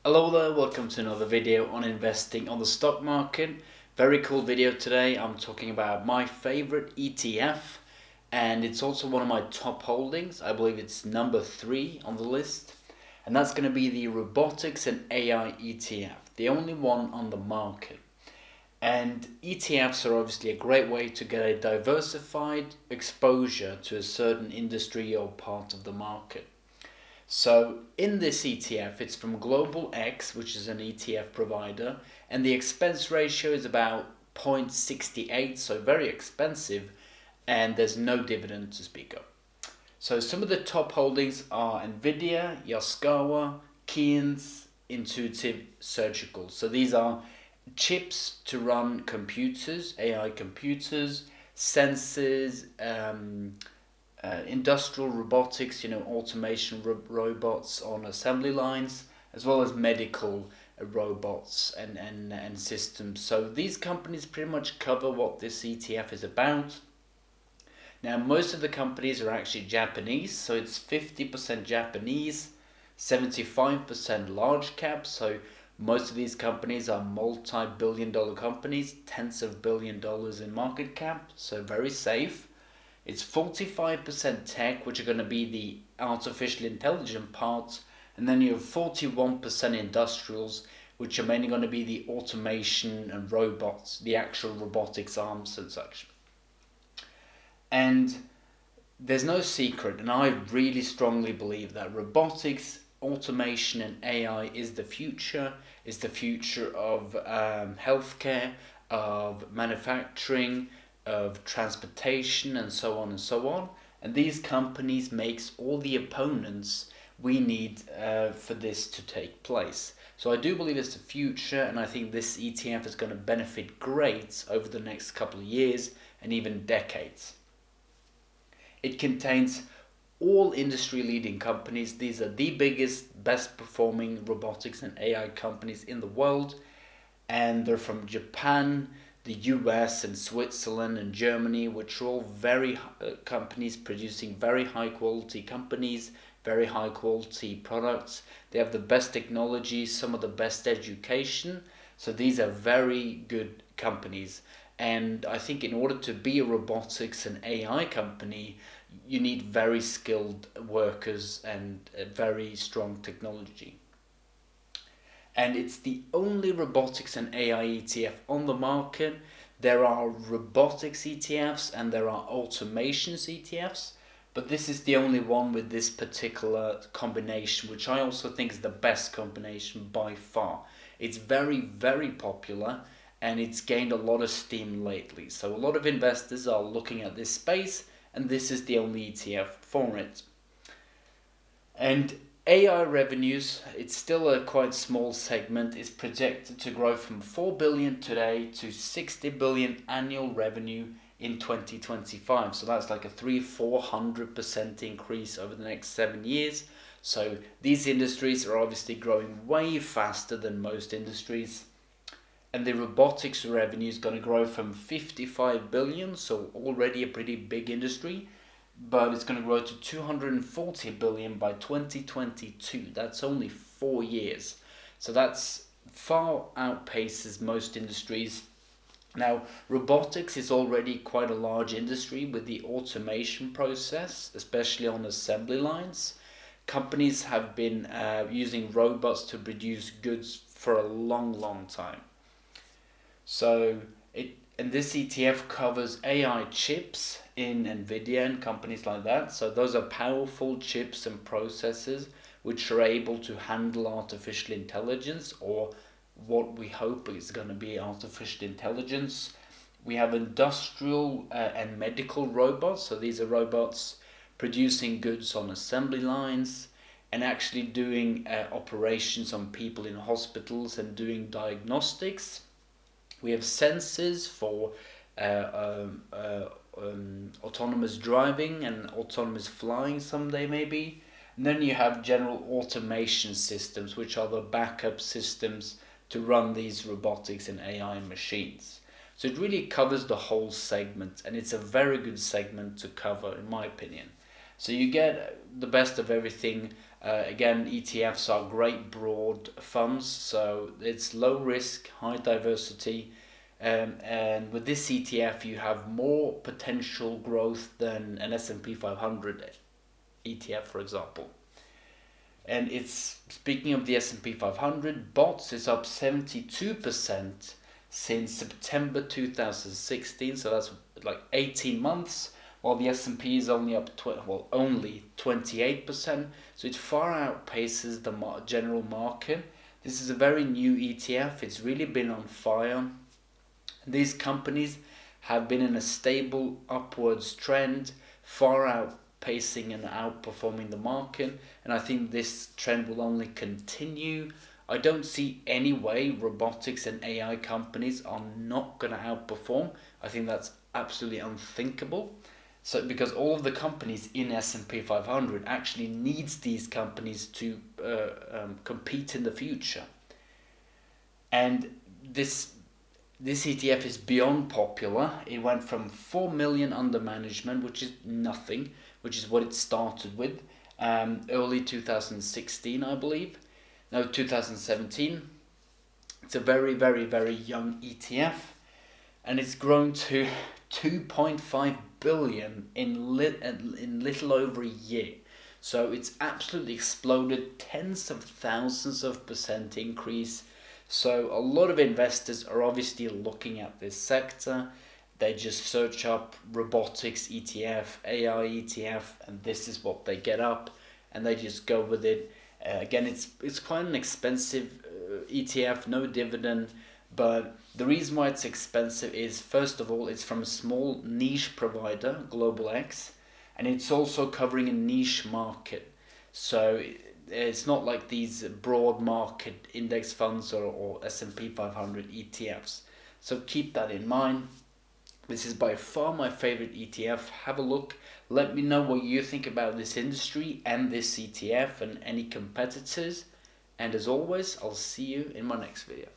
Hello there, welcome to another video on investing on the stock market. Very cool video today. I'm talking about my favorite ETF, and it's also one of my top holdings. I believe it's number 3 on the list, and that's going to be the Robotics and AI ETF, the only one on the market. And ETFs are obviously a great way to get a diversified exposure to a certain industry or part of the market. So in this ETF, it's from Global X, which is an ETF provider, and the expense ratio is about 0.68, so very expensive, and there's no dividend to speak of. So some of the top holdings are Nvidia, Yaskawa, Keyence, Intuitive Surgical. So these are chips to run computers, AI computers, sensors, industrial robotics, automation robots on assembly lines, as well as medical robots and systems. So these companies pretty much cover what this ETF is about. Now, most of the companies are actually Japanese, so it's 50% Japanese, 75% large cap. So most of these companies are multi-billion-dollar companies, tens of billion dollars in market cap, so very safe. It's 45% tech, which are going to be the artificial intelligence parts, and then you have 41% industrials, which are mainly going to be the automation and robots, the actual robotics arms and such. And there's no secret, and I really strongly believe that robotics, automation and AI is the future of healthcare, of manufacturing, of transportation, and so on and so on. And these companies makes all the opponents we need for this to take place. So I do believe it's the future, and I think this ETF is going to benefit great over the next couple of years and even decades. It contains all industry leading companies. These are the biggest, best performing robotics and AI companies in the world, and they're from Japan, the US and Switzerland and Germany, which are all very companies producing very high quality companies, very high quality products. They have the best technology, some of the best education. So these are very good companies. And I think in order to be a robotics and AI company, you need very skilled workers and very strong technology. And it's the only robotics and AI ETF on the market. There are robotics ETFs and there are automations ETFs, but this is the only one with this particular combination, which I also think is the best combination by far. It's very, very popular, and it's gained a lot of steam lately. So a lot of investors are looking at this space, and this is the only ETF for it. And AI revenues, it's still a quite small segment, is projected to grow from 4 billion today to 60 billion annual revenue in 2025. So that's like a 300-400% increase over the next 7 years. So these industries are obviously growing way faster than most industries. And the robotics revenue is going to grow from 55 billion, so already a pretty big industry, but it's going to grow to 240 billion by 2022. That's only 4 years. So that's far outpaces most industries. Now, robotics is already quite a large industry with the automation process, especially on assembly lines. Companies have been using robots to produce goods for a long time. So and this ETF covers AI chips in Nvidia and companies like that. So those are powerful chips and processors which are able to handle artificial intelligence, or what we hope is going to be artificial intelligence. We have industrial and medical robots. So these are robots producing goods on assembly lines and actually doing operations on people in hospitals and doing diagnostics. We have sensors for autonomous driving and autonomous flying someday maybe. And then you have general automation systems, which are the backup systems to run these robotics and AI machines. So it really covers the whole segment, and it's a very good segment to cover in my opinion. So you get the best of everything, Again, ETFs are great broad funds, so it's low risk, high diversity, and with this ETF you have more potential growth than an S&P 500 ETF, for example. And it's, speaking of the S&P 500, BOTZ is up 72% since September 2016, so that's like 18 months, while the S&P is only up only 28%, so it far outpaces the general market. This is a very new ETF. It's really been on fire. These companies have been in a stable upwards trend, far outpacing and outperforming the market, and I think this trend will only continue. I don't see any way robotics and AI companies are not going to outperform. I think that's absolutely unthinkable. So because all of the companies in S&P 500 actually needs these companies to compete in the future. And this ETF is beyond popular. It went from 4 million under management, which is nothing, which is what it started with, early 2016, I believe. No, 2017. It's a very, very, very young ETF, and it's grown to 2.5 billion in little over a year. So it's absolutely exploded, tens of thousands of % increase. So a lot of investors are obviously looking at this sector. They just search up robotics ETF, AI ETF, and this is what they get up, and they just go with it. Again, it's quite an expensive ETF, no dividend, but the reason why it's expensive is, first of all, it's from a small niche provider, Global X, and it's also covering a niche market. So it's not like these broad market index funds or S&P 500 ETFs. So keep that in mind. This is by far my favorite ETF. Have a look. Let me know what you think about this industry and this ETF and any competitors. And as always, I'll see you in my next video.